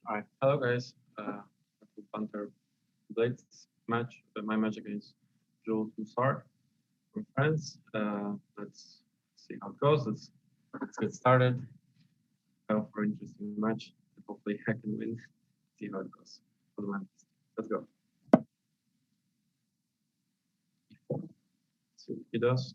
Alright, hello guys. Banter Blitz match, my match against Moussard from France. Let's see how it goes. Let's get started. I hope for an interesting match. Hopefully I can win. See how it goes. Let's go. See what he does.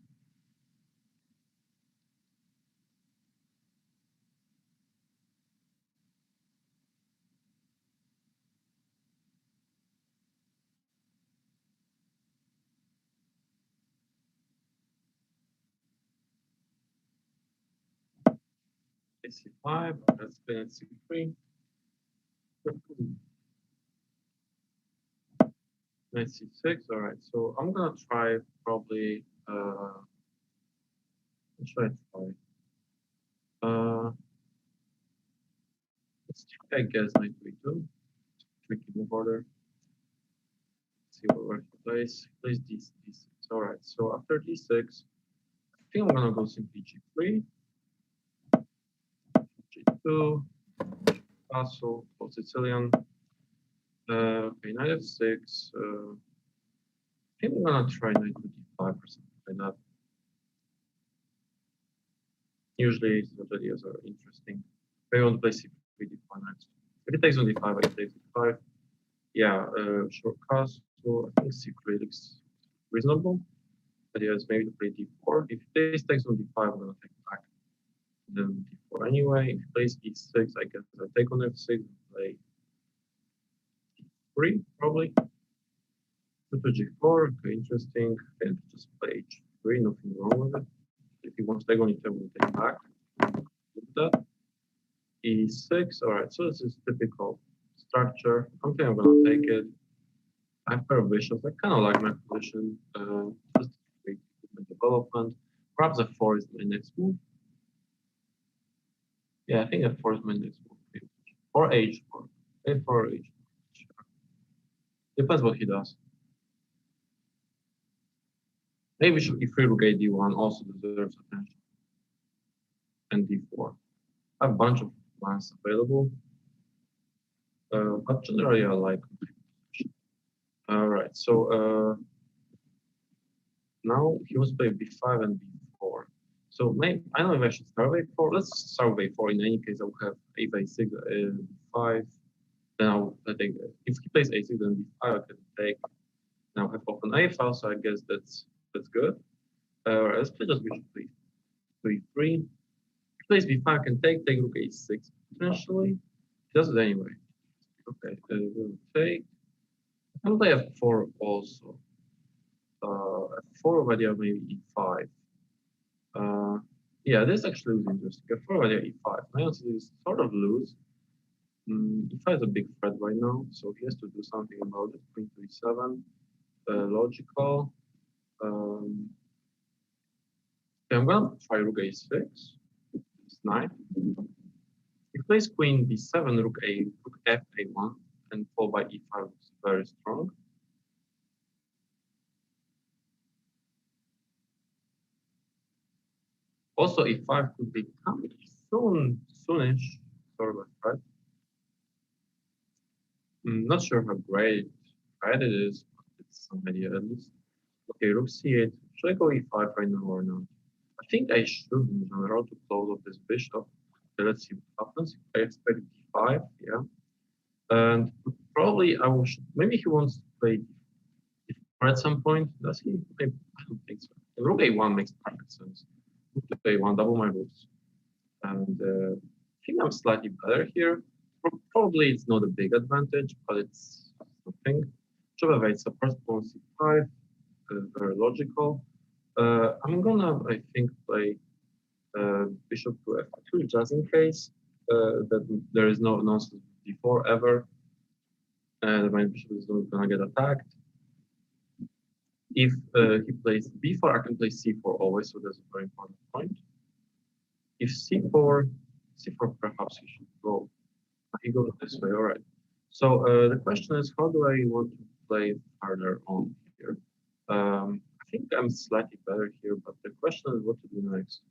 C5, let's play at C3. Knight C6, all right. So I'm gonna try probably, what should I try? Let's check, I guess, Knight B2. Tricky move order. See where he plays. Plays D6. All right. So after D6, I think I'm gonna go simply G3, G2, Castle, Sicilian. Okay, Knight F6. I think I'm gonna try Knight to D5 or something like that. Usually strategies are interesting. If I want to play C3, D5 next. If it takes on D5, I take D5. Yeah, short castle. I think C3 looks reasonable. But yes, maybe to play D4. If this takes on D5, I'm gonna take back. Then D4 anyway. If he plays E6, I guess I take on F6 and play D3 probably. To G4, okay, interesting. And just play H3, nothing wrong with it. If he wants to take on E7, we'll take back. Look at that. E6, all right, so this is typical structure. I think I'm gonna take it. I have pair of bishops. I kind of like my position. Just my development. Perhaps F4 is my next move. Yeah, I think F4 is my next move. Or H4. F4 or H4. Depends what he does. Maybe E3 rook A D1 also deserves attention. And D4. I have a bunch of plans available. But generally I like all right, so now he wants to play B5 and B4. So maybe, I don't know if I should start with A4. Let's start with A4. In any case, I will have if A6 and B5. Then I think if he plays A6 and B5, I can take. Now I have open A file, so I guess that's good. Let's play just bishop to E3. If he plays B5, I can take rook A6 potentially. He does it anyway. Okay, we'll take. I can play F4 also. F4 over there, maybe E5. Yeah, this actually is interesting. F4 over there, E5. I also is sort of loose. E5 is a big threat right now, so he has to do something about it. Queen to E7, logical. Okay, I'm gonna try rook A6. It's knight. He plays Queen B7, rook F A1, and followed by E5 is very strong. Also, E5 could be coming soonish, sort of, right? I'm not sure how great it is, but it's some idea at least. Okay, rook C8. Should I go E5 right now or not? I think I should in general to close off this bishop. Okay, let's see what happens. I expect D5, yeah. And probably I will. Maybe he wants to play D4 at some point. Does he? I don't think so. Rook A1 makes perfect sense. Rook A1, double my rooks. And I think I'm slightly better here. Probably it's not a big advantage, but it's something. Bishop F8 supports pawn C5. Very logical. I'm gonna, I think, play bishop to F2 just in case that there is no nonsense D4 ever, and my bishop is not gonna get attacked. If he plays B4, I can play C4 always, so that's a very important point. If C4 perhaps he should go. He goes this way, all right. So the question is, how do I want to play further on here? I think I'm slightly better here, but the question is what to do next.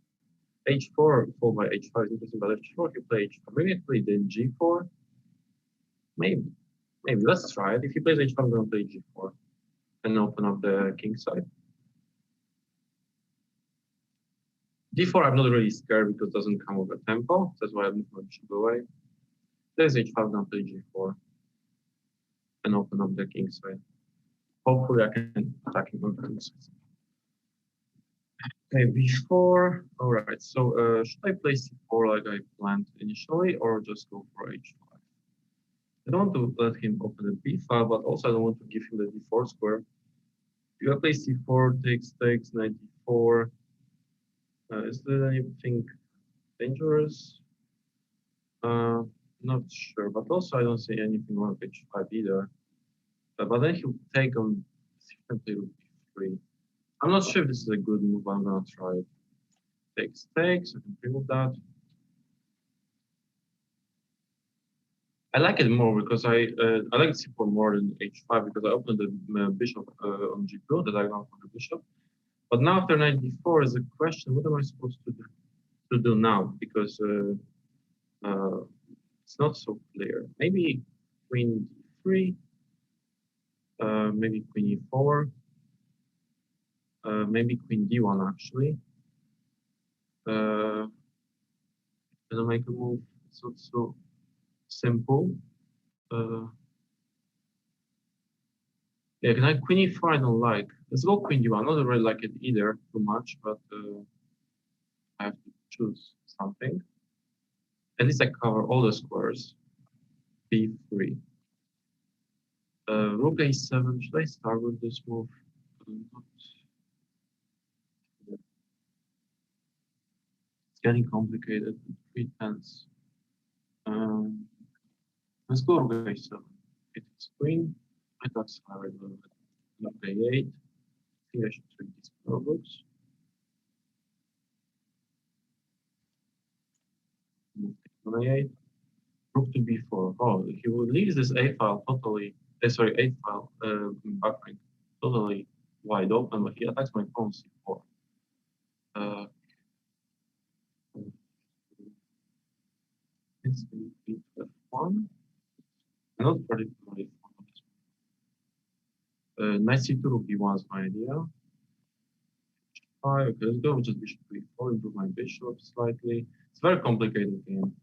H4 followed by H5 is interesting, but H4 he play H4. Maybe I play then G4. Maybe. Maybe. Let's try it. If he plays h5, I'm going to play g4 and open up the king side. d4, I'm not really scared because it doesn't come with a tempo. That's why I moved my bishop away. There's h5, I'm going to play g4 and open up the king side. Hopefully, I can attack him on the king side. Okay, b4. All right. So, should I play c4 like I planned initially, or just go for h5? I don't want to let him open the b file, but also I don't want to give him the d4 square. If I play c4, takes, knight d4. Is there anything dangerous? Not sure, but also I don't see anything wrong with h5 either. But then he'll take on simply rook b3. I'm not sure if this is a good move, but I'm gonna try it. Takes, I can remove that. I like it more because I like c4 more than h5 because I opened the bishop on g2 that I want for the bishop. But now after knight d4 is a question: what am I supposed to do now? Because it's not so clear. Maybe queen d3, maybe queen e4, maybe queen d1 actually. Gonna make a move. It's not so simple. Yeah, knight queen e4 I don't like. Let's go queen d1. I don't really like it either too much, but I have to choose something. At least I cover all the squares. b3. Rook a7. Should I start with this move? It's getting complicated. 3 10s. Let's go rook a7. It's queen. I got started with rook a8. I think I should take these rooks. Move on a8. Rook to b4. Oh, he will leave this a file totally. Sorry, a file backrank totally wide open, but he attacks my pawn c4. It's f1. Not particularly fun. Knight c2 rook b1 is my idea. Okay, let's go with just bishop b4, improve my bishop slightly. It's a very complicated game.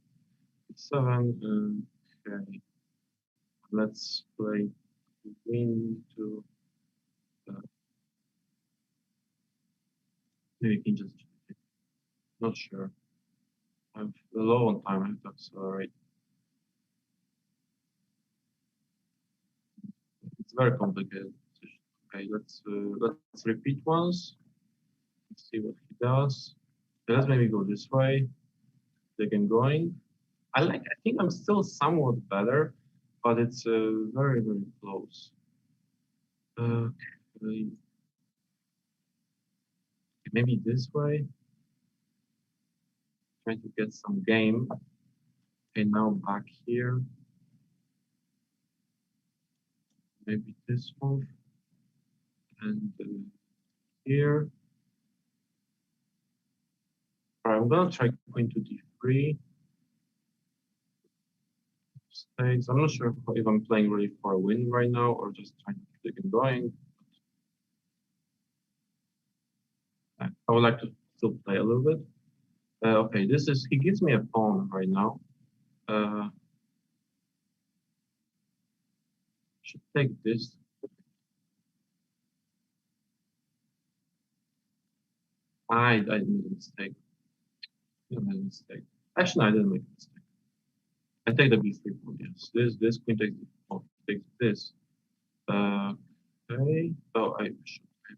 7. Okay. Let's play queen to maybe you can just not sure. I'm low on time, I have to accelerate. It's very complicated. Okay, let's repeat once. Let's see what he does. Okay, let's maybe go this way. They can going. I think I'm still somewhat better, but it's very, very close. Okay. Maybe this way. Trying to get some game. Okay, now back here. Maybe this move. And here. All right, I'm gonna try queen to d3. Stakes. I'm not sure if I'm playing really for a win right now or just trying to keep the game going. I would like to still play a little bit. Okay, he gives me a pawn right now. Should take this. I made a mistake. I made a mistake. Actually, no, I didn't make a mistake. I take the b3 pawn, yes. This queen takes the pawn, takes this. Okay, so I should take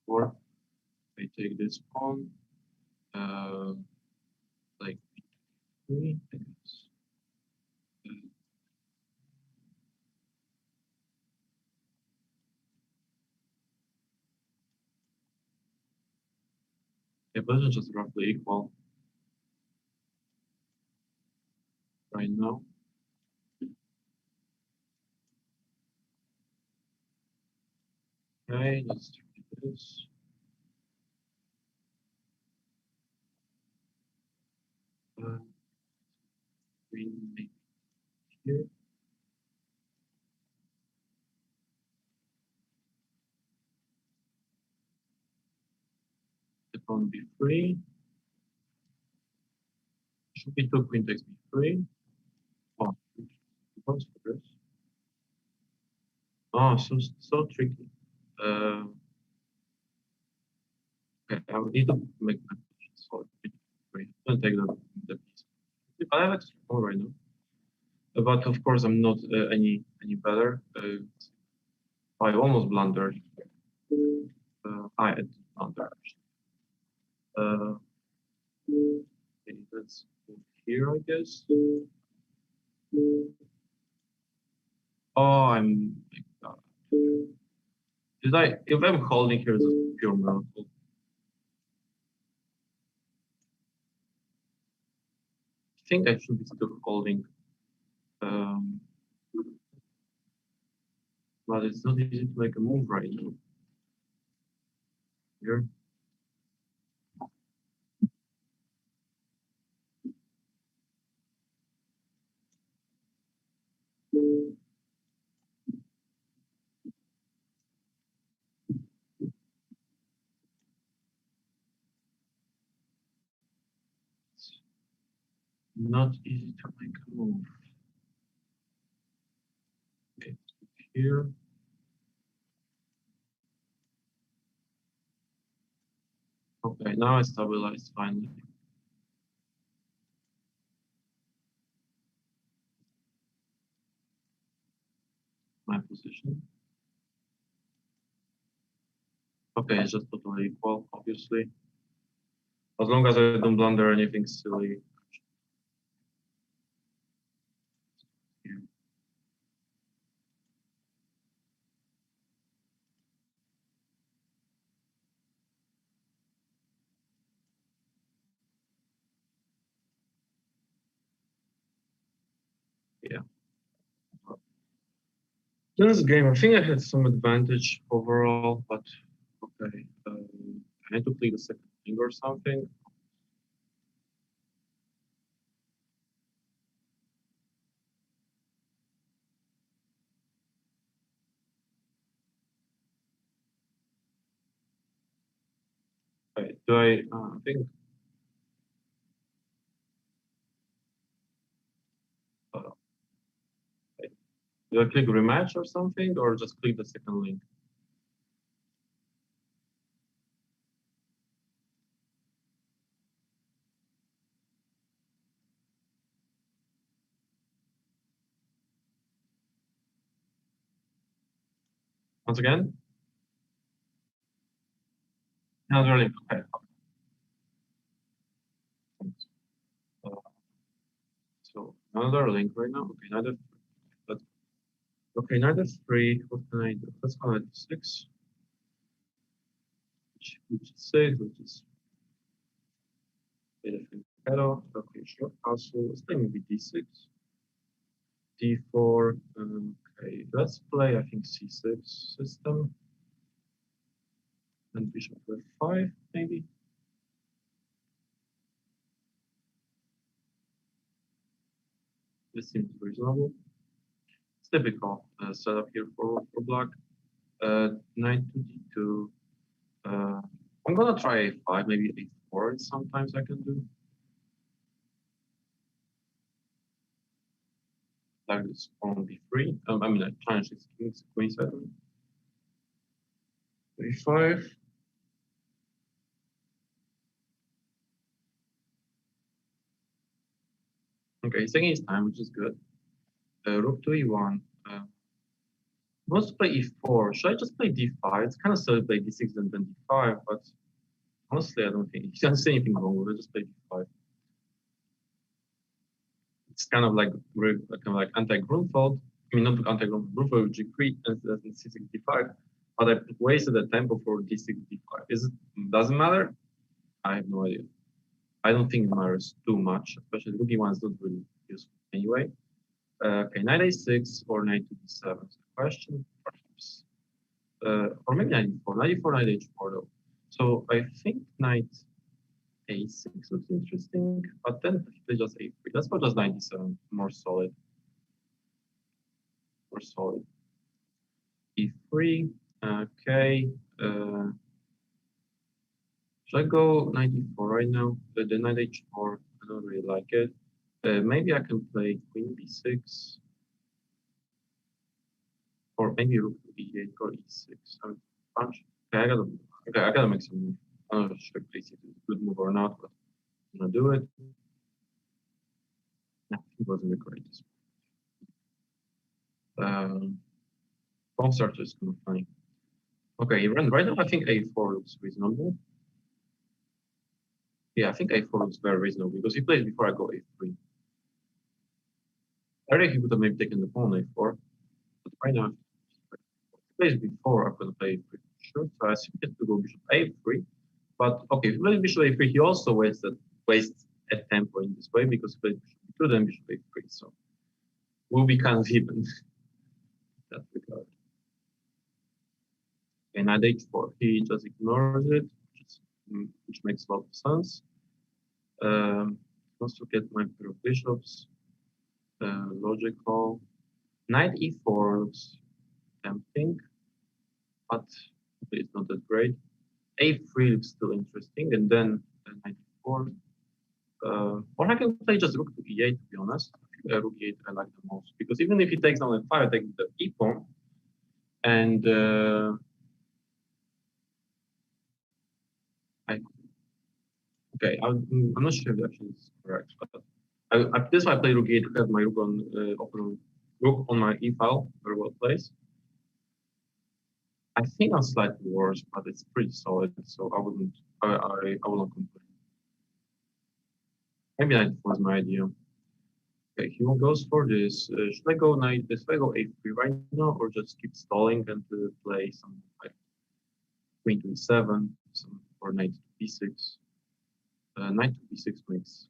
4. I take this pawn. Like b3, I guess. Yeah, position just roughly equal right now. Okay, let's try this. Queen here. The pawn b3. Should be 2 queen takes b3. Oh, what's for this? Oh, so tricky. Okay, I would need to make my position solid. Wait, I'm gonna take the piece. I have extra pawn right now, but of course I'm not any better. I almost blundered. I had blundered. Okay, let's move here, I guess. Oh, I'm. Did I? If I'm holding here, it's a pure miracle. I think I should be still holding. But it's not easy to make a move right now. Here. Not easy to make a move. Okay, here. Okay, now I stabilized finally. My position. Okay, it's just totally equal, obviously. As long as I don't blunder anything silly. Here. Yeah. This game, I think I had some advantage overall, but okay. I had to play the second thing or something. Okay, do I think uh, do I click rematch or something, or just click the second link? Once again? Another link. Okay. Uh, so another link right now. Okay, neither. Okay, neither three. What can I do? Let's go at 6. Which is 6, which is better. Okay, short castle. Let's play maybe d6. d4. Okay, let's play, I think, c6 system. And bishop f5, maybe. This seems reasonable. It's typical setup here for black. Knight to d2. I'm gonna try a5, maybe a4. Sometimes I can do. Like this on b3. I mean, I challenge this king's queen 7. a5. Okay, he's taking his time, which is good. Rook to e1. Wants to play e4. Should I just play d5? It's kind of silly to play d6 and then d5, but honestly, I don't think he doesn't see anything wrong with it. Just play d5. It's kind of like anti-Grunfeld. I mean, not anti-Grunfeld. Grunfeld g3 and c6 d5. But I wasted the tempo for d6 d5. Doesn't matter? I have no idea. I don't think it matters too much, especially rook e1 is not really useful anyway. Okay, knight a6 or knight to d7 is the question, perhaps. Or maybe knight e4, knight e4, knight h4 though. So I think knight a6 looks interesting, but then play just a3. Let's go just knight d7, more solid. super solid. E3, okay. Should I go 94 right now? The knight h4, I don't really like it. Maybe I can play queen b6. Or maybe rook to e8 or e6. Punch. Okay, I gotta make some move. I'm not sure if it's a good move or not, but I'm gonna do it. No, it wasn't the greatest. Moussard is kind of funny. Okay, right now I think a4 looks reasonable. Yeah, I think a4 looks very reasonable because he plays before I go a3. I think he would have maybe taken the pawn a4, but right now he plays before I'm gonna play a3. Sure, so I think he has to go bishop a3. But okay, if he plays bishop a3, he also wastes a tempo in this way because he plays bishop b2 then bishop a3. So we'll be kind of even in that regard. Okay, knight h4, he just ignores it, which makes a lot of sense. Wants to get my pair of bishops. Logical. Knight e4 looks tempting, but it's not that great. a3 looks still interesting, and then knight e4. Or I can play just rook to e8, to be honest. Rook e8 I like the most, because even if he takes down f5, I take the e pawn, and okay, I'm not sure if actually is correct, but this is why I play rook e8 to have my rook on rook on my e file very well placed. I think I'm slightly worse, but it's pretty solid, so I wouldn't complain. Maybe that was my idea. Okay, he goes for this. Should I go knight? Should I go a3 right now, or just keep stalling and play some like queen to e7, or knight to b6? Knight to b6 makes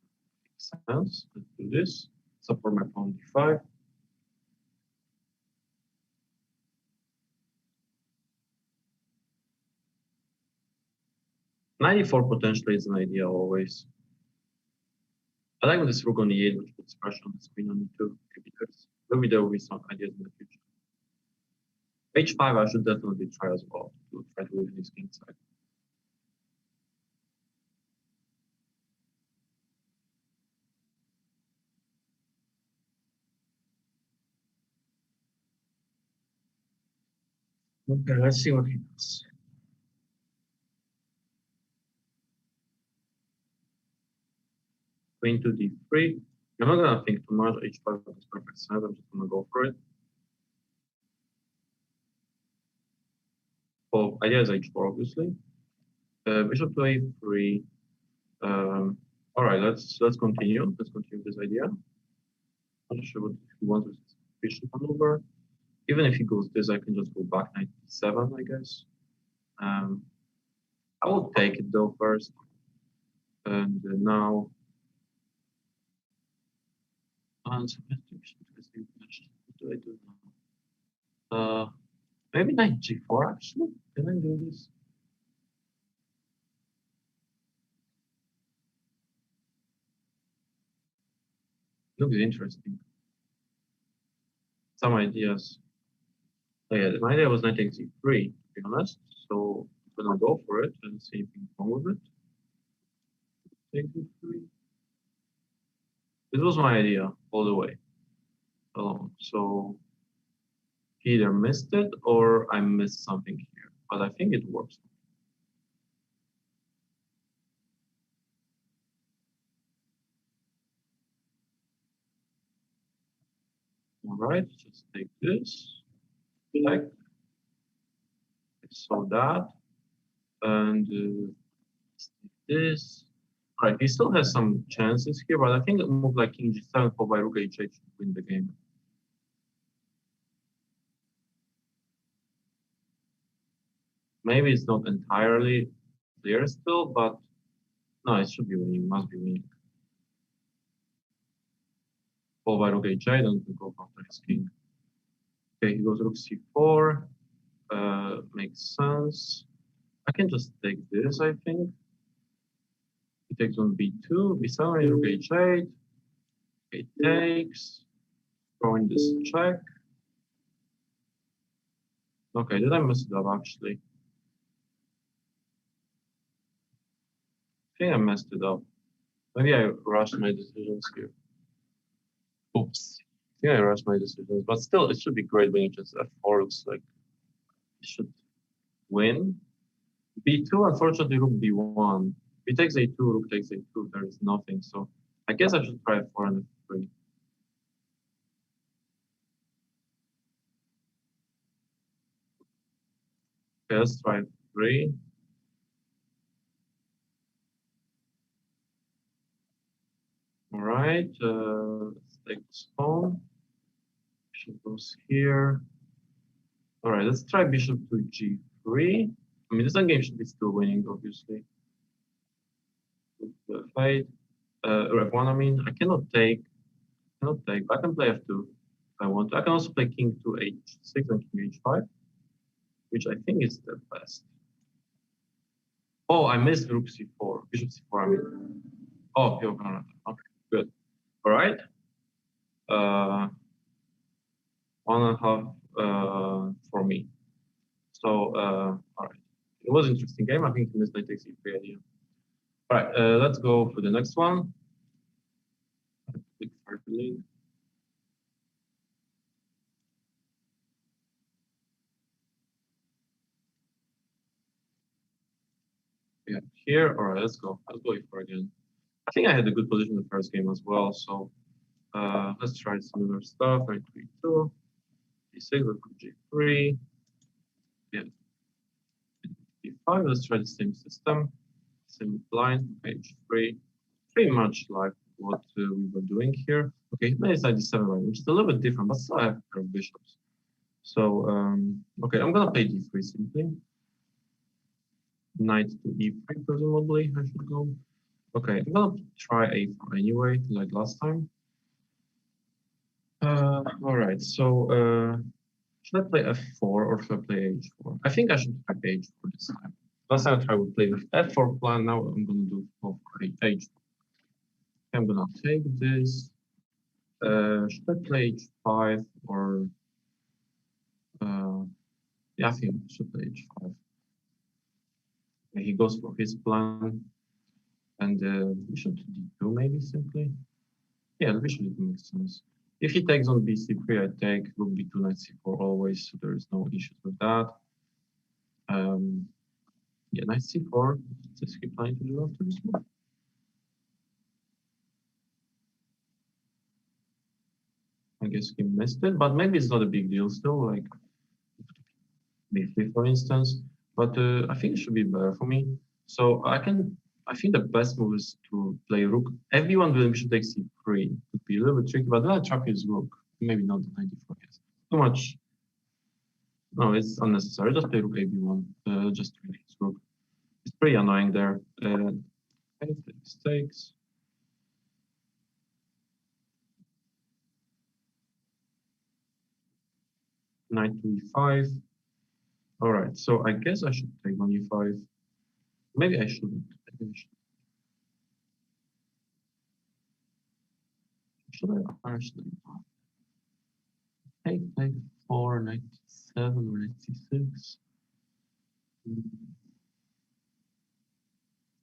sense. Let's do this. Support my pawn d5. Knight e4 potentially is an idea always. I like this rook on e8, which puts pressure on the queen on e2, because maybe there will be some ideas in the future. h5 I should definitely try as well to try to win his king side. Okay, let's see what he does. Queen to d3. I'm not gonna think too much. h5 is perfect sense. I'm just gonna go for it. Well, idea is h4 obviously. Bishop to a3. All right, let's continue. Let's continue this idea. I'm not sure what he wants with bishop maneuver. Even if he goes this, I can just go back knight d7, I guess. I will take it though first. And now, what do I do now? Maybe knight g4 actually. Can I do this? Looks interesting. Some ideas. Oh yeah, my idea was knight takes e3, to be honest. So I'm gonna go for it and see if anything wrong with it. Take e3. This was my idea all the way along. So he either missed it or I missed something here, but I think it works. All right, just take this, like so that, and this. Right, he still has some chances here, but I think a move like king g7 followed by rook h8 should win the game. Maybe it's not entirely clear still, but no, it should be winning, must be winning. Followed by rook h8 and we go after his king. Okay, he goes rook c4, makes sense. I can just take this, I think. He takes on b2, b7, rook h8. It takes, throwing this check. Okay, did I mess it up actually? I think I messed it up. Maybe I rushed my decisions here. Oops. I think I rushed my decisions, but still, it should be great when you just f4 looks like it should win. b2, unfortunately, rook b1. B takes a2, rook takes a2. There is nothing, so I guess I should try f4 and f3. Okay, let's try f3. All right, let's take this pawn. Bishop goes here. All right, let's try bishop to g3. I mean, this game should be still winning, obviously. F8, f1, I mean, I cannot take, but I can play f2 if I want to. I can also play king to h6 and king h5, which I think is the best. Oh, I missed rook c4, bishop c4, I mean. Oh, okay, good. All right. 1.5 for me. So, all right. It was an interesting game. I think this takes e3 idea. All right, let's go for the next one. Click for the link. Yeah, here. All right, let's go. Let's go e4 again. I think I had a good position in the first game as well. So let's try similar stuff. Right, e2, e6, g3. Yeah, e5. Let's try the same system, same line, page 3. Pretty much like what we were doing here. Okay, knight d7, right, which is a little bit different, but still I have a pair of bishops. So, okay, I'm gonna play d3 simply. Knight to e3, presumably, I should go. Okay, I'm gonna try a4 anyway, like last time. All right, so should I play f4 or should I play h4? I think I should try h4 this time. Last time I tried to play with f4 plan, now I'm gonna do h4. I'm gonna take this. Should I play h5 or yeah, I think I should play h5. Okay, he goes for his plan, and bishop to d2 maybe simply. Yeah, the bishop d2 makes sense. If he takes on bc3, I take rook b2, knight c4 always, so there is no issues with that. Yeah, knight c4. What's he planning to do after this move? I guess he missed it, but maybe it's not a big deal still, like b3 for instance. But I think it should be better for me. So I think the best move is to play rook. Everyone will bishop takes c3. Could be a little bit tricky, but then I trap his rook. Maybe not the 94 yes. Too much. No, it's unnecessary. Just play rook ab1. Just really his rook. It's pretty annoying there. Takes. Knight to e5. All right, so I guess I should take on e5. Maybe I shouldn't. Should I actually take 4, knight 7, or knight c6?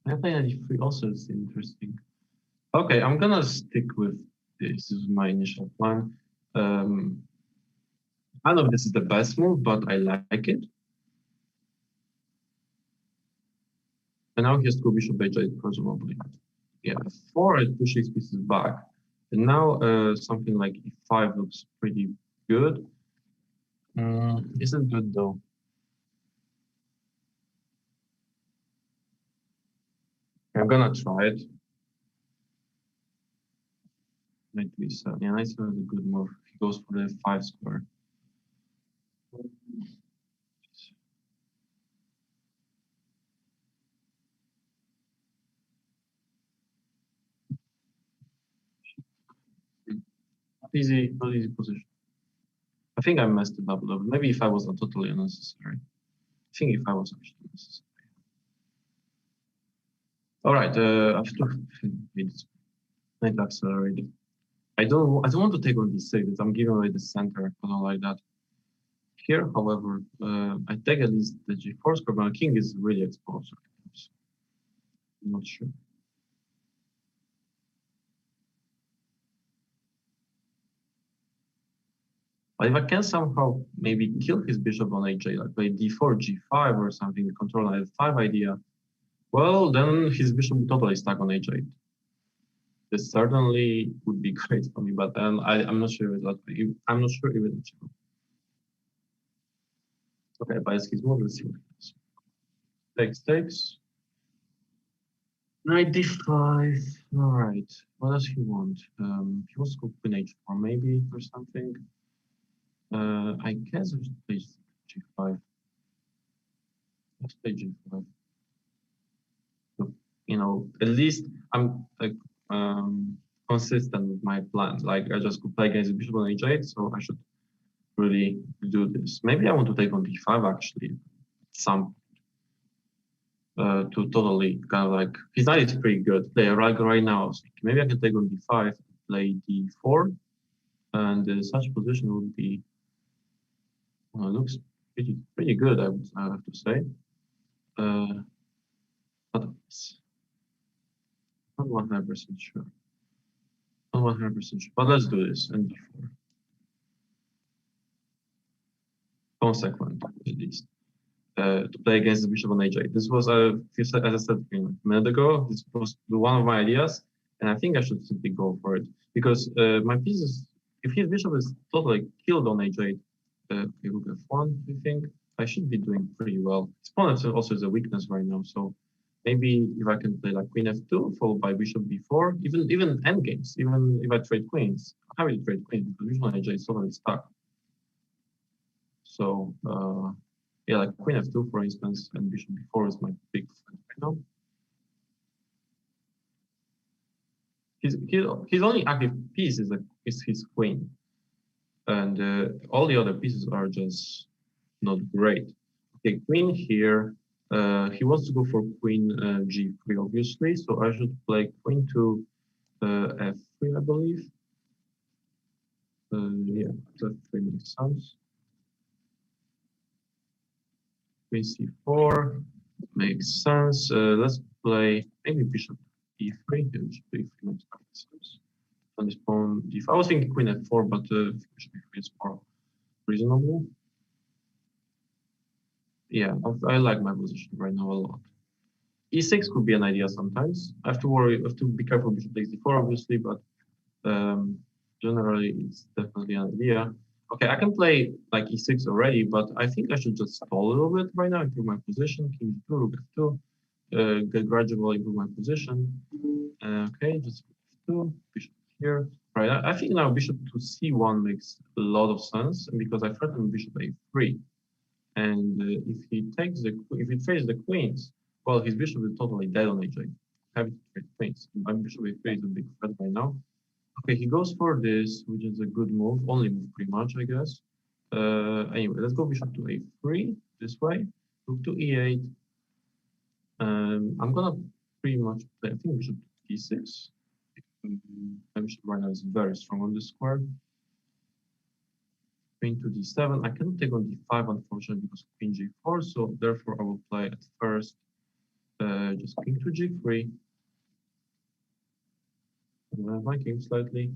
I think knight e3 also is interesting. Okay, I'm gonna stick with this. This is my initial plan. I don't know if this is the best move, but I like it. And now he has to go bishop h8, presumably. Yeah, 4, I push these pieces back. And now something like e5 looks pretty good. Isn't good though. I'm gonna try it. Knight to e7. Yeah, knight to is a good move. He goes for the 5 square. Not easy position. I think I messed it up a little bit. Maybe if I was not totally unnecessary. I think if I was actually necessary. All right, I have to knight accelerated. I don't want to take on d6. I'm giving away the center. I don't like that. Here, however, I take at least the g4 square, but king is really exposed. I'm not sure. But if I can somehow maybe kill his bishop on aj, like play d4, g5 or something, control an f5 idea, well, then his bishop would totally stuck on h8. This certainly would be great for me, but I'm not sure if I'm not sure even achievable. Okay, but it's his move. Let's see what happens. Takes. Knight d5. All right. What does he want? He wants to go queen h4 maybe or something. I guess I should play g5. Let's play g5. So, you know, at least I'm like consistent with my plan. Like I just could play against bishop on h8, so I should really do this. Maybe I want to take on d5 actually. Some to totally kind of like his knight is pretty good. Play right now. I was thinking maybe I can take on d5, play d4, and such position would be looks pretty good. I have to say. But not 100% sure. Not 100% sure. But let's do this and d4. Consequent at least. To play against the bishop on h8. This was, as I said a minute ago, this was one of my ideas, and I think I should simply go for it because my pieces, if his bishop is totally killed on h8, okay, rook f1, I think I should be doing pretty well. His pawn also is a weakness right now, so maybe if I can play like queen f2 followed by bishop b4, even endgames, even if I trade queens, I will trade queens because bishop on h8 is totally stuck. So. Yeah, like queen f2, for instance, and bishop b4 is my big friend right now. His only active piece is his queen, and all the other pieces are just not great. Okay, queen here. He wants to go for queen g3, obviously, so I should play queen to f3, I believe. Yeah, f3 makes sense. Queen c4 makes sense. Let's play maybe bishop e3. Bishop e3 makes sense. And this pawn d5. I was thinking queen f4, but bishop e3 is more reasonable. Yeah, I like my position right now a lot. e6 could be an idea sometimes. I have to be careful bishop takes d4, obviously, but generally it's definitely an idea. Okay, I can play like e6 already, but I think I should just stall a little bit right now, improve my position, king d2, rook f2, gradually improve my position. Okay, just f2, bishop here. Right, I think now bishop to c1 makes a lot of sense, because I threaten bishop a3, and if he trades the queens, well, his bishop is totally dead on h8. Having to trade queens. My bishop a3 is a big threat right now. Okay, he goes for this, which is a good move, only move pretty much, I guess. Anyway, let's go bishop to a3 this way, rook to e8. I'm gonna pretty much play, I think bishop to d6. My bishop right now is very strong on this square. Queen to d7. I cannot take on d5, unfortunately, because of queen g4, so therefore I will play at first just king to g3. My king slightly.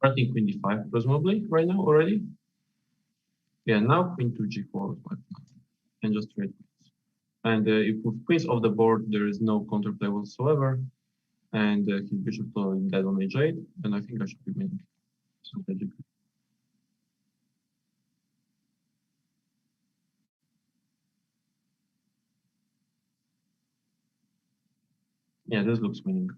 I think queen d5, presumably, right now already. Yeah, now queen to g4 is my plan. And just trade queens. And if with queens off the board, there is no counterplay whatsoever. And his bishop totally dead on h8, and I think I should be winning strategically. Yeah, this looks winning.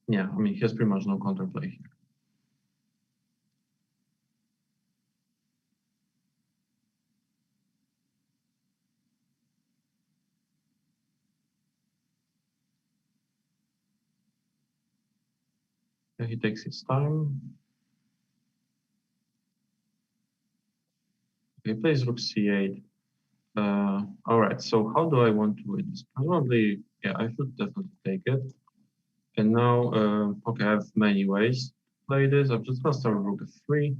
Yeah, I mean, he has pretty much no counterplay here. Yeah, he takes his time. He plays rook c8. All right, so how do I want to win this? Probably, yeah, I should definitely take it. And now, okay, I have many ways to play this. I'm just gonna start with rook f3.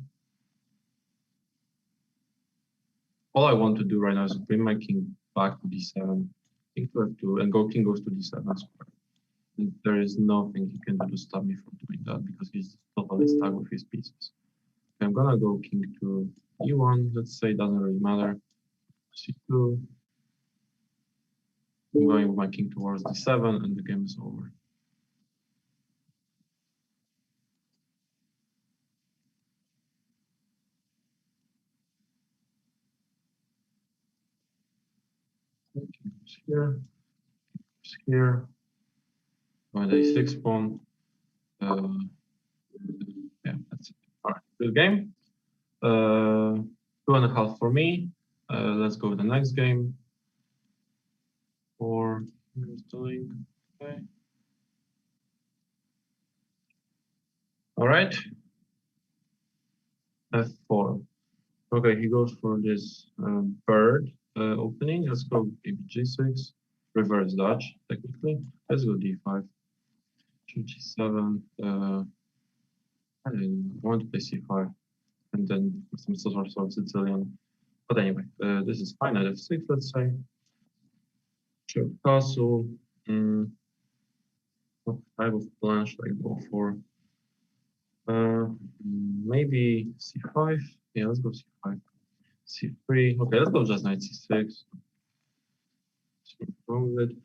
All I want to do right now is bring my king back to d7, king to f2, and king goes to d7 square. And there is nothing he can do to stop me from doing that because he's totally stuck with his pieces. Okay, I'm gonna go king to e1, let's say, doesn't really matter. c2. I'm going with my king towards d7, and the game is over. King goes here, goes here. Going a6 pawn. Yeah, that's it. All right, good game. 2.5 for me. Let's go to the next game. 4 is doing. Okay. All right. F4. Okay, he goes for this bird opening. Let's go maybe g6. Reverse Dutch, technically. Let's go d5. G7. I want to play c5. And then some sort of Sicilian. But anyway, this is fine at f6, let's say. Sure. Castle. What type of plan should I go for? Maybe c5. Yeah, let's go c5. c3. Okay, let's go just knight c6. What's wrong with it?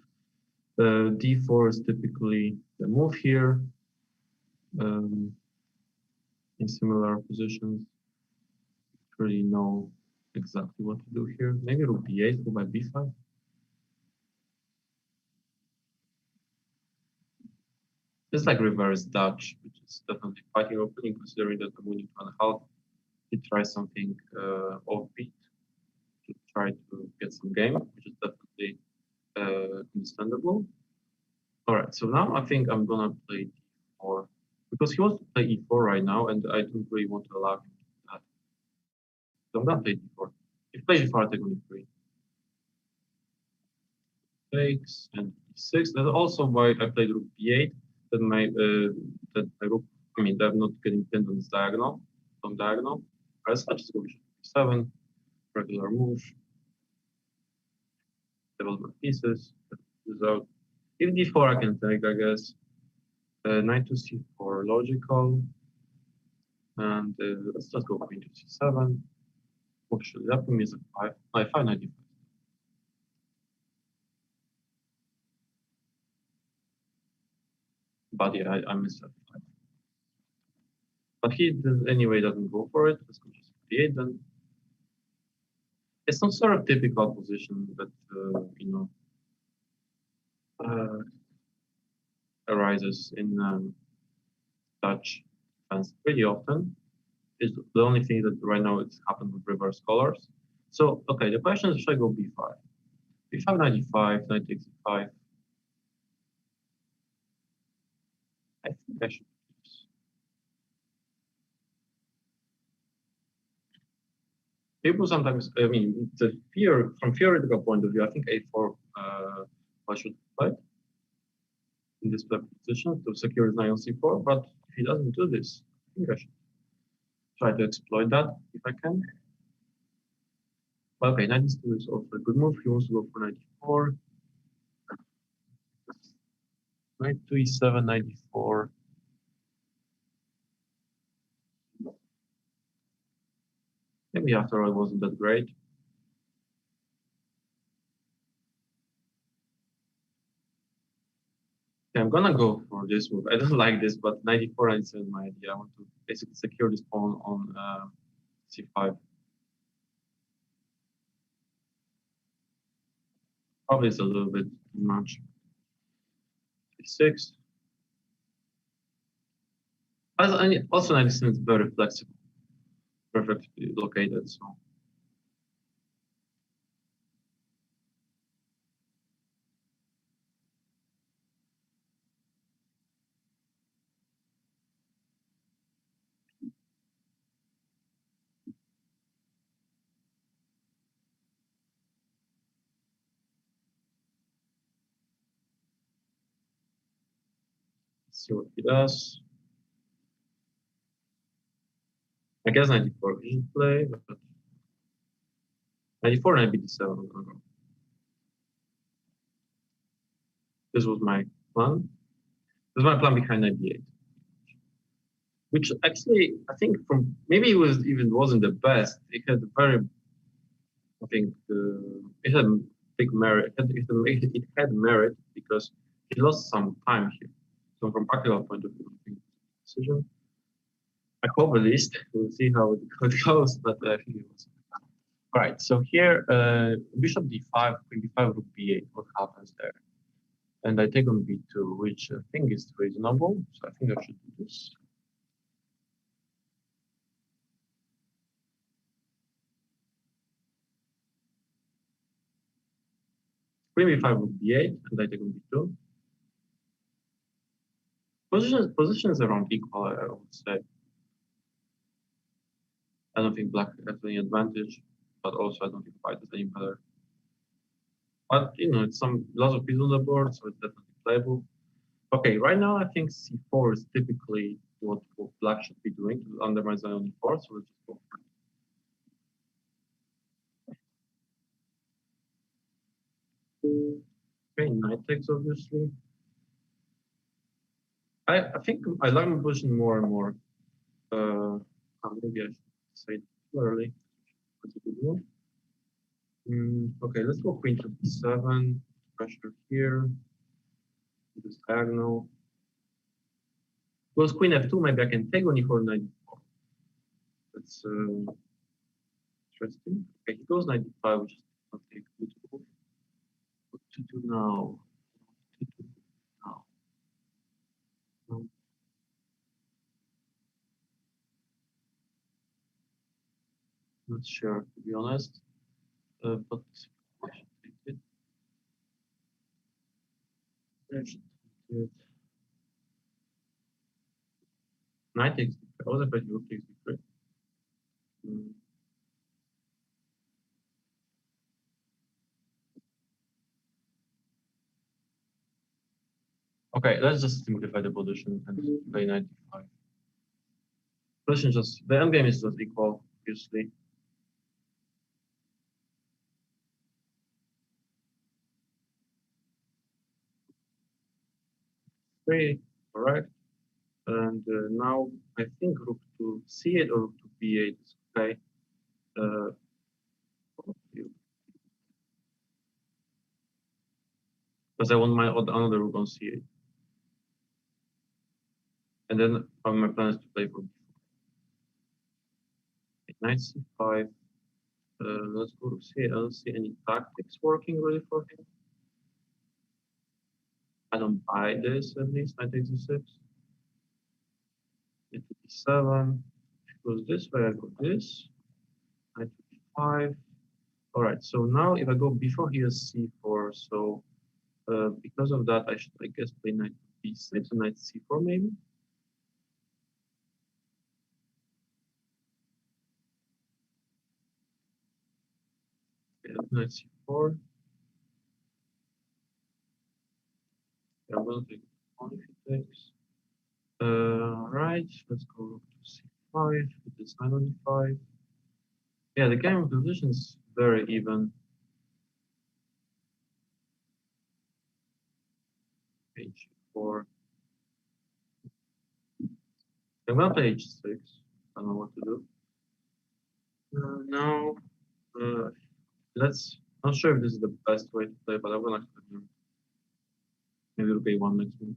d4 is typically the move here. In similar positions, really know exactly what to do here. Maybe rook b8, go by b5. It's like reverse Dutch, which is definitely fighting opening, considering that I'm winning 2.5. He tries something offbeat to try to get some game, which is definitely understandable. All right, so now I think I'm gonna play d4 because he wants to play e4 right now, and I don't really want to allow him to do that. So I'm gonna play d4. If he plays e4, I take on e3. Takes and e6. That's also why I played rook b8. That my rook, I mean, that I'm not getting pinned on this diagonal, on diagonal. As such, go bishop e7, regular move, development pieces. Result. If d4, I can take, I guess. Knight to c4, logical. And let's just go queen to c7. Actually, that for me is a 5. I 5 knight d5. But yeah, I missed that 5. But he anyway doesn't go for it. Let's go just d8 then. It's some sort of typical position that uh, arises in Dutch defense pretty often. Is the only thing that right now it's happened with reverse colors. So okay, the question is, should I go b5? b5 knight e5, knight takes e5. I think I should. People sometimes, I mean, from theoretical point of view, I think a4 I should fight in this position to secure his knight on c4. But if he doesn't do this, I think I should try to exploit that if I can. But okay, knight e2 is also a good move. He wants to go for knight e4. Knight to e7, knight e4. Maybe after all, it wasn't that great. Okay, I'm gonna go for this move. I don't like this, but 94 is my idea. I want to basically secure this pawn on c5. Probably it's a little bit too much. c6. Also, 97 is very flexible, perfectly located. So see what he does. I guess 94 he should play, but 94 and BD7. This was my plan. This was my plan behind 98. Which actually, I think from maybe it was even wasn't the best. It had very, I think, it had big merit. It had merit because he lost some time here. So from practical point of view, I think decision. I hope at least we'll see how it goes, but I think it was. All right. So here, bishop d5, queen d5, rook b8. What happens there? And I take on b2, which I think is reasonable. So I think I should do this. Queen b5 would b8, and I take on b2. Positions around equal, I would say. I don't think black has any advantage, but also I don't think white is any better. But you know, it's lots of pieces on the board, so it's definitely playable. Okay, right now I think c4 is typically what black should be doing to undermine Zion e4, so let's just go for it. Okay, knight takes obviously. I think I like my position more and more. Maybe I should say it too early. That's a good move. Okay, let's go queen to b7. Pressure here. This diagonal. Goes queen f2. Maybe I can take on e4 knight e4. That's interesting. Okay, he goes knight e5, which is not a good move. What to do now? Not sure, to be honest, but I should take it. I should take it. Knight takes the other, but rook takes the three. Okay, let's just simplify the position and play 95. Position just the end game is just equal, obviously. Three, correct. And now I think rook to c8 or rook to b8 is okay. Because I want my another rook on c8. And then my plan is to play for b4. Knight c5. Let's go to c8. I don't see any tactics working really for him. I don't buy this at least. Knight takes d6. Knight to d7. If it goes this way, I go this. Knight to d5. All right. So now if I go before he has c4, so because of that, I should, I guess, play knight to b6 and knight c4 maybe. Yeah, knight c4. Yeah, I'm gonna take on if he takes. Right, let's go to c5 with this knight on e5. Yeah, the game of position is very even. H4. I'm gonna play h6. I don't know what to do. Now, let's. Not sure if this is the best way to play, but I'm gonna maybe rook a1 next move.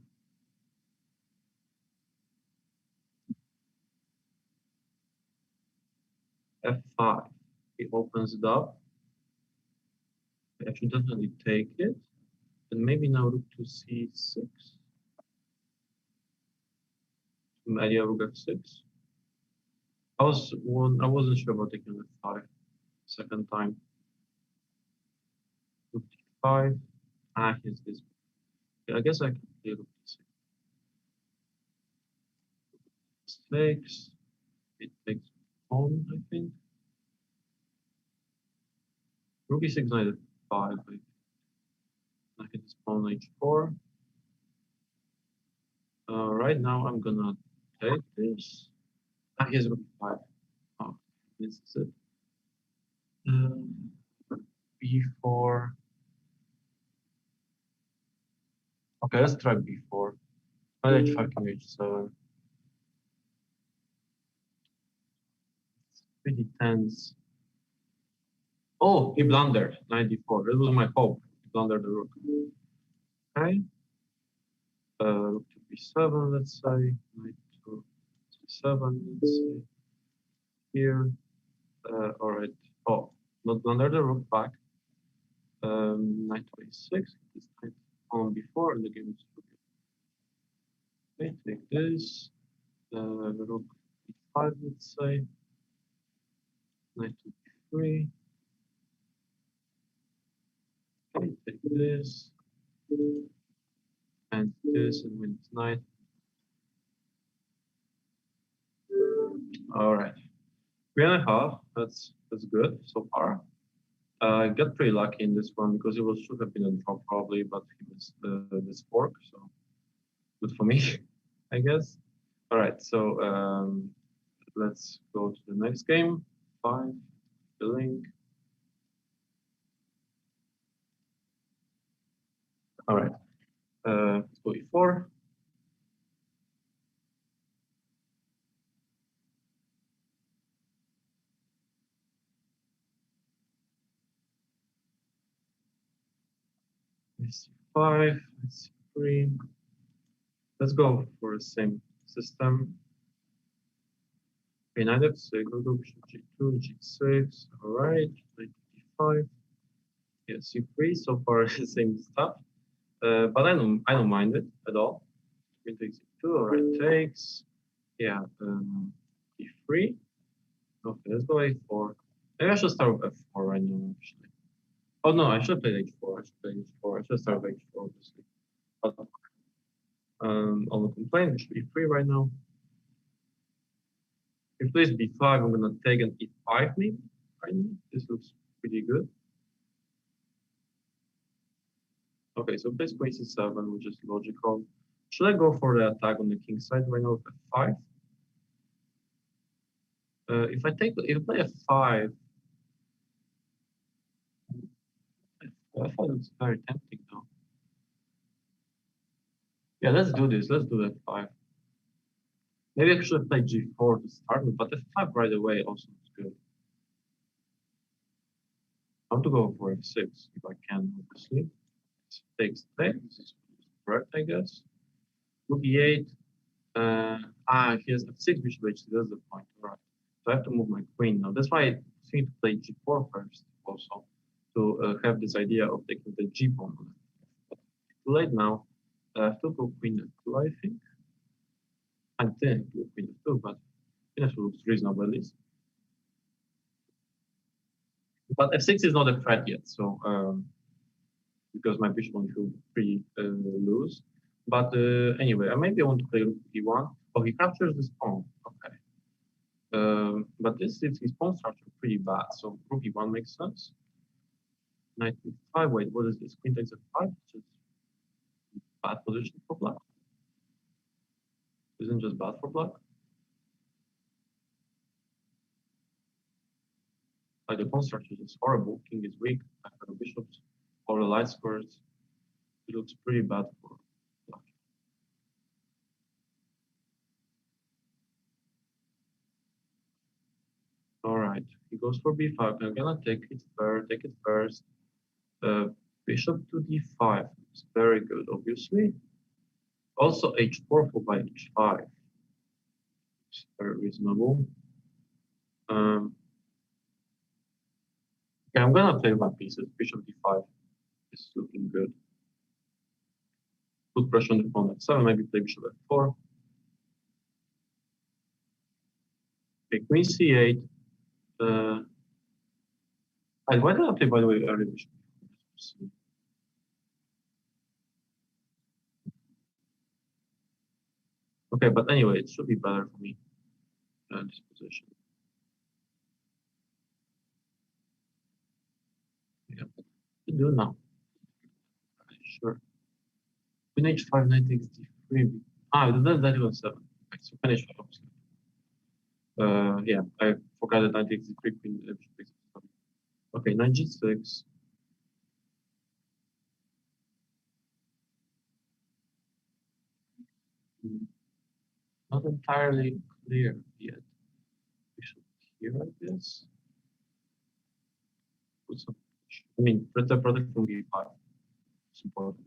F5. He opens it up. I should definitely take it. And maybe now rook to c6. Idea rook f6. I wasn't sure about taking f5 second time. Rook d5. Here's this. Okay, I guess I can play rook d6. 6. It takes pawn, I think. Rook e6 knight f5. I can just pawn h4. Right now, I'm gonna take this. Ah, here's rook 5. Oh, this is it. B4. Okay, let's try B4. Knight H5, King H7. It's pretty tense. Oh, he blundered. Knight D4. This was my hope. He blundered the rook. Okay. Rook to B7, let's say. Knight to C7, let's see. Here. All right. Oh, not blunder the rook back. Knight to A6. This knight on B4, and the game is okay. Okay, take this. Rook B5, let's say. Knight to B3. Okay, take this. And this, and win knight. All right. 3.5. That's good so far. I got pretty lucky in this one because it should have been a draw probably, but he missed this fork, so good for me, I guess. All right, so let's go to the next game. 5, the link. All right, let's go E4. C5, C3. Let's go for the same system. Knight F6, rook G2, G6. All right, knight D5. Yeah, C3. So far, the same stuff. But I don't mind it at all. Queen takes E2. All right, takes. Yeah, E3. Okay, let's go A4. Maybe I should start with F4 right now, actually. Oh no, I should play H4. I should play H4. I should start with H4, obviously. But on the complaint, it should be free right now. If plays B5, I'm gonna take an E5 maybe. Right now. This looks pretty good. Okay, so plays Queen C7, which is logical. Should I go for the attack on the king side right now with F5? If I play F5, F5 looks very tempting though. Yeah, let's do this. Let's do F5. Maybe I should play G4 to start with, but F5 right away also looks good. I want to go for F6 if I can, obviously. Takes. This is correct, I guess. Rook E8. Here's F6, bishop H2. That's the point. All right. So I have to move my queen now. That's why I need to play G4 first, also, to have this idea of taking the G pawn. But too late now. I have to go Queen F2, I think. I think Queen F2, but Queen F2 looks reasonable at least. But F6 is not a threat yet, so because my bishop on E3 lose. But anyway, maybe I want to play Rook E1. Oh, he captures this pawn. Okay. But this is his pawn structure pretty bad. So Rook E1 makes sense. Knight E5. Wait, what is this? Queen takes F5, which is bad position for black. Isn't just bad for black. Like the pawn structure is horrible. King is weak. I have the bishops. All the light squares. It looks pretty bad for black. All right, he goes for B5. I'm gonna take it first. Bishop to D5. It's very good, obviously. Also H4 for by H5. It's very reasonable. Okay, I'm gonna play my pieces. Bishop D5 is looking good. Put pressure on the pawn F7, maybe play Bishop F4. Okay, Queen C8. Why did I play, by the way, early Bishop? Okay, but anyway, it should be better for me, this position. Yeah, what to do now? Sure. Queen H5, knight takes D3. Ah, that was 7. Okay, so finish off. Yeah, I forgot that knight x3 queen f6. Okay, knight g6. Not entirely clear yet. Bishop here, I guess. Put some, I mean, protect from b5. It's important.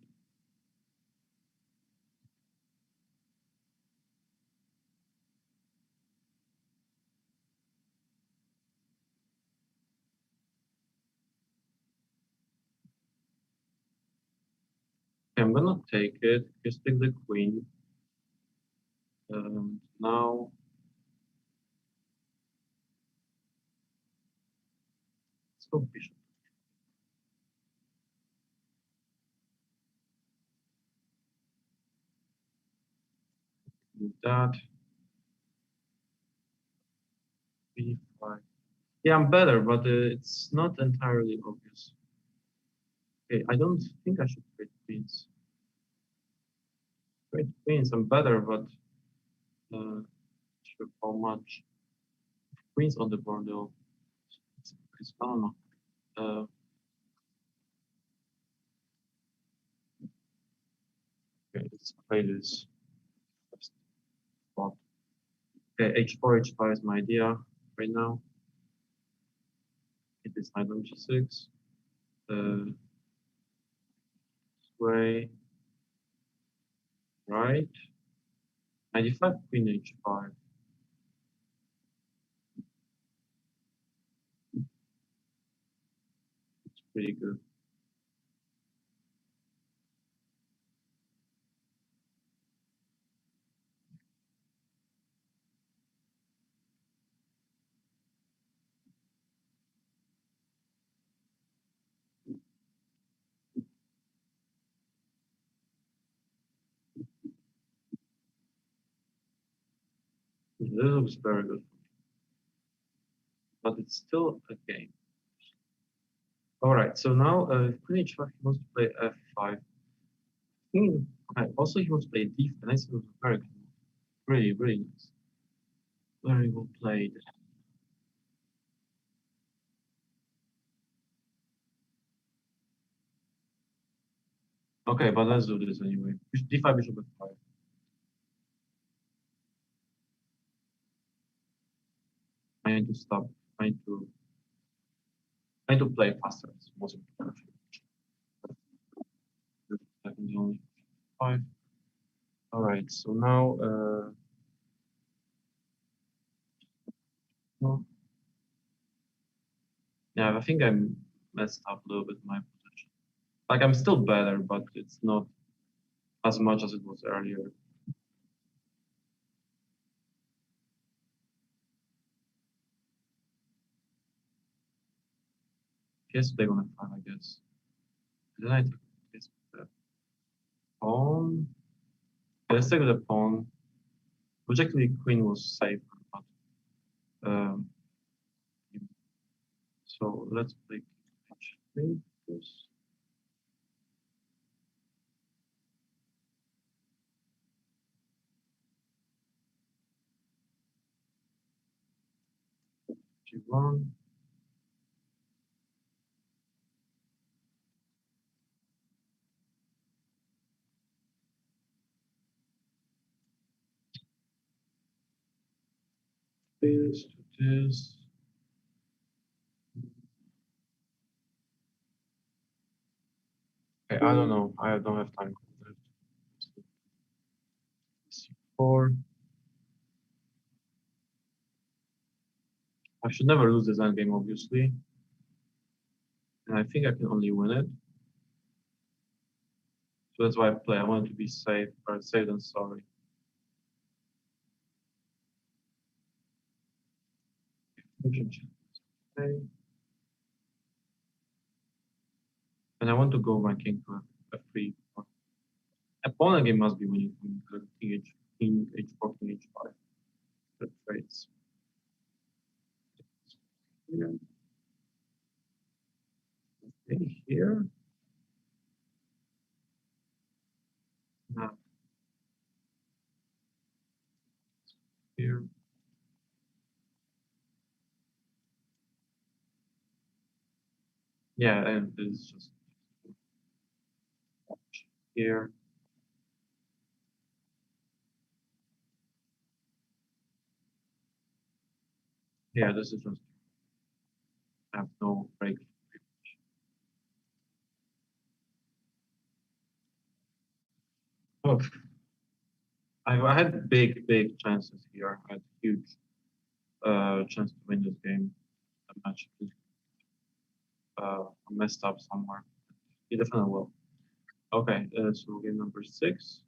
Okay, I'm gonna take it. Just take the queen. Now, let's go bishop. Do that. b5. Yeah, I'm better, but it's not entirely obvious. Okay, I don't think I should trade queens. Trade queens, I'm better, but sure how much. Queens on the board though. I don't know. Okay, let's play this first spot. Okay, h4, h5 is my idea right now. It is knight on g6. Sway. Right. 95 queen h5. It's pretty good. This looks very good. But it's still a game. Alright, so now queen h5, he wants to play f5. Also he wants to play d5, and I think it was very good. Really, really nice. Very well played. Okay, but let's do this anyway. D5, bishop f5. I need to stop. I need to play faster. It's most important. Seconds only. 5. Alright, so now well, yeah, I think I messed up a little bit my position. Like I'm still better, but it's not as much as it was earlier. Yes, they on f5, I guess. Then I took this pawn. Let's take the pawn. Which actually queen was safer, but so let's play h3 first. G1. This to this. Okay, I don't know. I don't have time for that. C4. I should never lose this endgame, obviously. And I think I can only win it. So that's why I play. I want to be safe, or safe than sorry. Okay. And I want to go my king to f3. Opponent game must be winning from king h4, king h5. That trades. Yeah. Okay, here. Now, here. Yeah, and it's just here. Yeah, this is just have no break. Oh, I had big chances here. I had huge chance to win this game. The match messed up somewhere. He definitely will. Okay, so game number 6.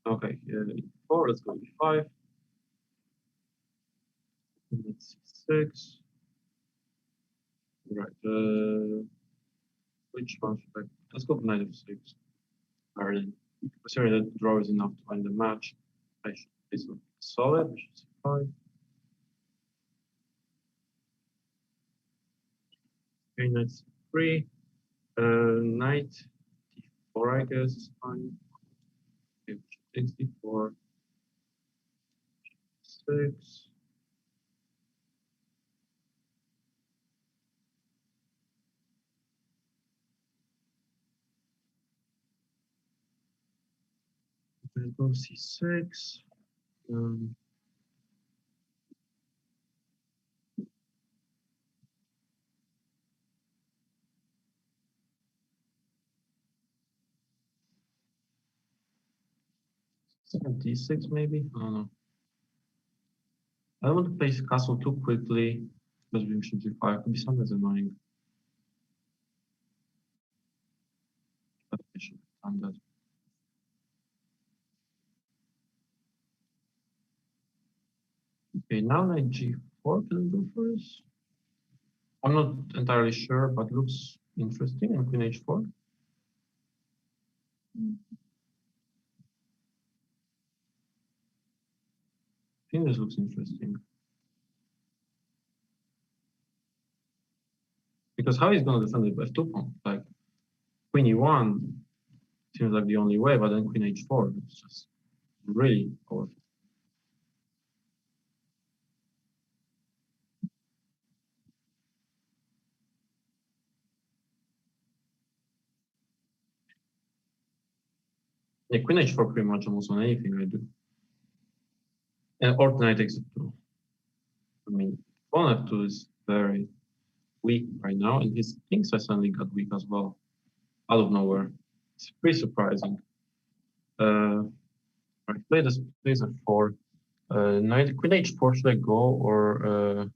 Okay, 4. Let's go e5. Let's 6. Right. Which one should I? Let's go knight f6. Alright. Sorry, that draw is enough to win the match. I should this one solid. Which is 5. Okay, knight c3. Knight d4, I guess is fine. Okay, 64. 6. Let's go c6. 76 maybe? I don't know. I don't want to place castle too quickly because bishop g5 could be sometimes annoying. But I should have done that. Okay, now knight g4 can go first. I'm not entirely sure, but looks interesting. And queen h4. I think this looks interesting. Because how he's going to defend the f2 pawn? Like queen e1 seems like the only way, but then queen h4 it's just really powerful. Yeah, queen h4 pretty much almost on anything I do. And or knight takes f2. I mean, pawn f2 is very weak right now, and his king side suddenly got weak as well, out of nowhere. It's pretty surprising. Right, play this plays f4. Knight queen h4 should I go or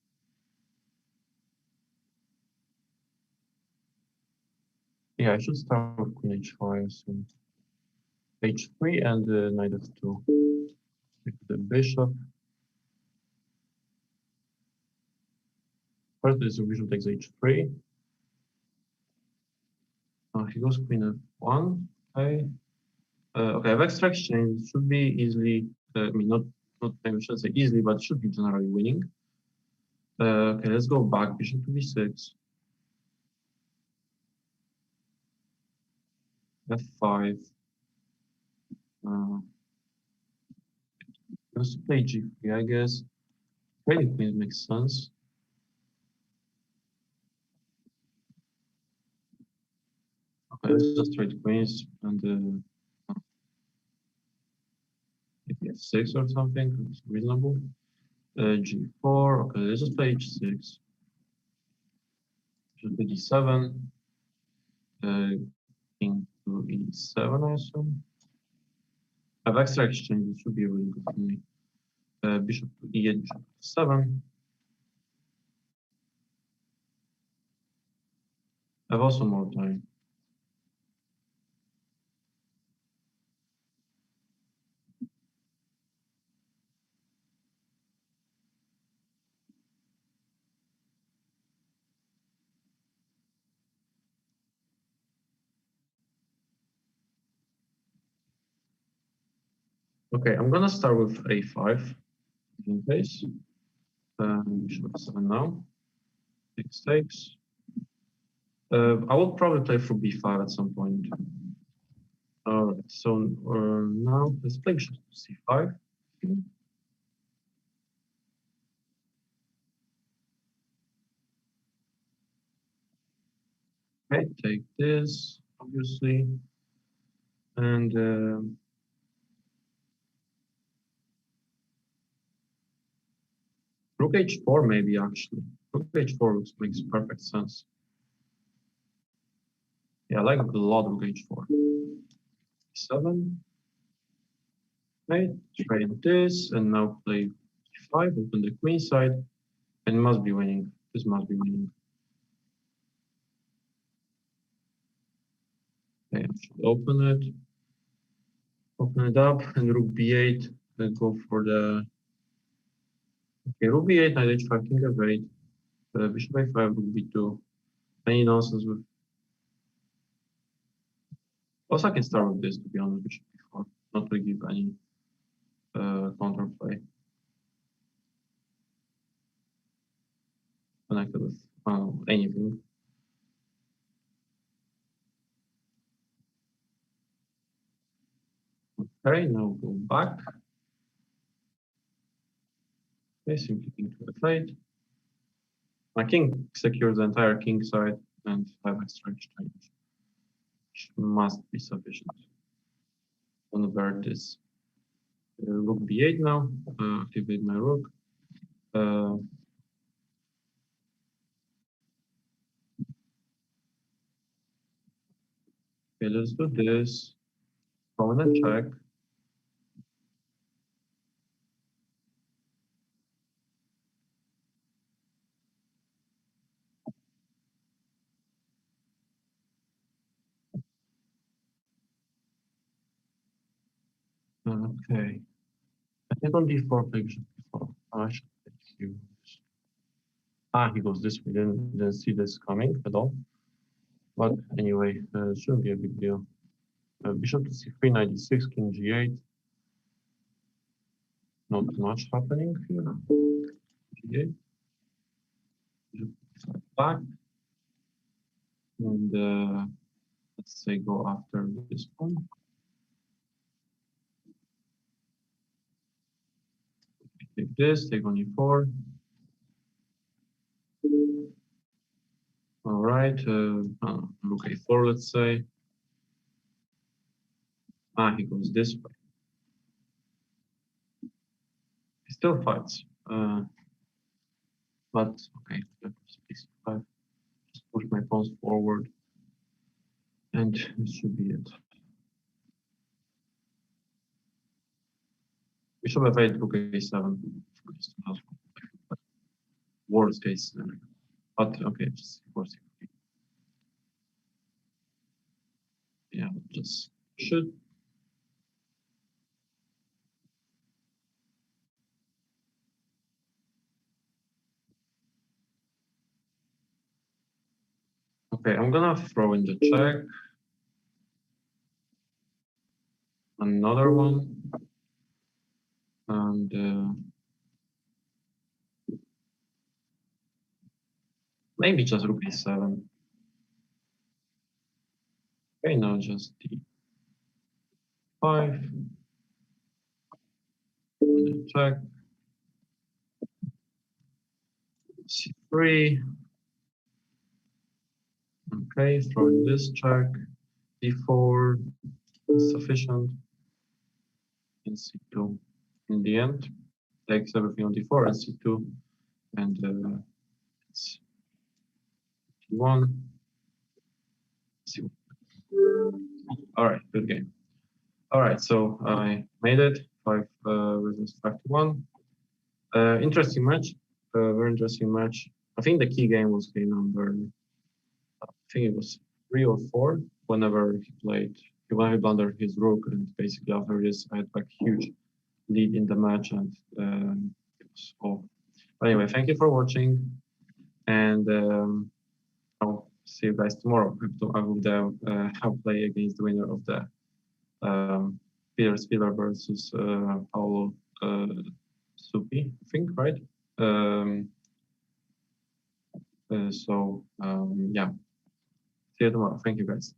yeah, I should start with queen h4, I assume. h3 and knight f2. Take the bishop. First, the bishop takes h3. He goes queen f1. Okay. Okay, I have extra exchange. It should be easily. I mean, not maybe I should say easily, but should be generally winning. Okay, let's go back. Bishop to b6. f5. Let's play g3, I guess. Trading queen makes sense. Okay, let's just trade queens and f6 or something. It's reasonable. G4. Okay, let's just play h6. Should be d7. King to e7, I assume. I have extra exchange. It should be really good for me. Bishop to e8, bishop to 7. I have also more time. Okay, I'm gonna start with a5 in case. Bishop f7 now. Takes. I will probably play for b5 at some point. Alright, so now let's play bishop to c5. Okay, take this, obviously. And rook h4 maybe actually. Rook h4 makes perfect sense. Yeah, I like a lot rook h4. 7. Okay, trade this and now play e5, open the queen side, and must be winning. This must be winning. Okay, I should open it up, and rook b8. Let's go for the okay, rook b8, knight h5, king f8, bishop a5, rook b2. Any nonsense with. Also, I can start with this to be honest, bishop b4, not to give any counterplay connected with anything. Okay, now go back. Okay, simply king to f8. My king secures the entire king side and 5 extra exchange, which must be sufficient. Convert this rook b8 now. Activate my rook. Okay, let's do this. Pawn and check. Okay. I think on d4, play bishop d4. I should use. He goes this way. Didn't see this coming at all. But anyway, it shouldn't be a big deal. Bishop to c3, knight d6, king g8. Not much happening here. G8. Back. And let's say go after this one. Take this, take on e4. All right, rook a4, let's say. He goes this way. He still fights. But okay, c5. Just push my pawns forward. And this should be it. Bishop f8, rook a7. Worst case scenario. But okay, just c4, c3. Yeah, just should. Okay, I'm gonna throw in the check. Another one. And maybe just rook a7. Okay, now just d5. Check. c3. Okay, throw in this check. d4 is sufficient. And c2. In the end, takes everything on d4 and c2. And it's d1. c1. All right, good game. All right, so I made it. 5 versus 5-1. Interesting match. Very interesting match. I think the key game was game number. I think it was 3 or 4. Whenever he played, when he blundered his rook, and basically after this, I had like huge lead in the match, and it was all. Anyway, thank you for watching, and I'll see you guys tomorrow. I will have play against the winner of the Peter Spiller versus Paulo Supi, I think, right? Yeah. See you tomorrow. Thank you, guys.